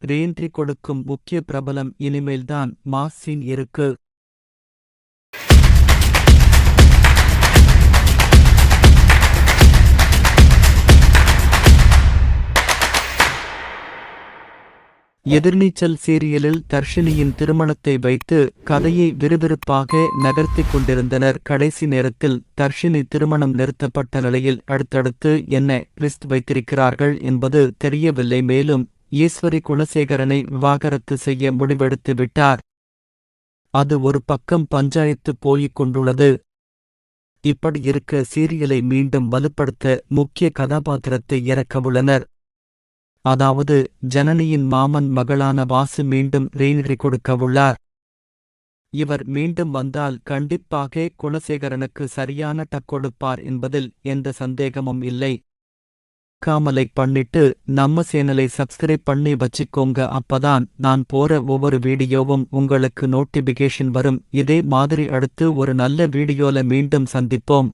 Reentry கொடுக்கும் முக்கிய பிரபலம் இனிமேல்தான் மாஸ் சீன் இருக்கு. எதிர்நீச்சல் சீரியலில் தர்ஷினியின் திருமணத்தை வைத்து கதையை விறுவிறுப்பாக நகர்த்திக் கொண்டிருந்தனர். கடைசி நேரத்தில் தர்ஷினி திருமணம் நிறுத்தப்பட்ட நிலையில் அடுத்தடுத்து என்ன ட்விஸ்ட் வைத்திருக்கிறார்கள் என்பது தெரியவில்லை. மேலும் ஈஸ்வரி குணசேகரனை விவாகரத்து செய்ய முடிவெடுத்து விட்டார். அது ஒரு பக்கம் பஞ்சாயத்து போய்க் கொண்டுள்ளது. இப்படி இருக்க சீரியலை மீண்டும் வலுப்படுத்த முக்கிய கதாபாத்திரத்தை இறக்கவுள்ளனர். அதாவது ஜனனியின் மாமன் மகளான வாசு மீண்டும் ரீஎன்ட்ரி கொடுக்கவுள்ளார். இவர் மீண்டும் வந்தால் கண்டிப்பாக குணசேகரனுக்கு சரியான டக் கொடுப்பார் என்பதில் எந்த சந்தேகமும் இல்லை. காமலை பண்ணிட்டு நம்ம சேனலை சப்ஸ்கிரைப் பண்ணி வச்சுக்கோங்க. அப்பதான் நான் போற ஒவ்வொரு வீடியோவும் உங்களுக்கு நோட்டிபிகேஷன் வரும். இதே மாதிரி அடுத்து ஒரு நல்ல வீடியோல மீண்டும் சந்திப்போம்.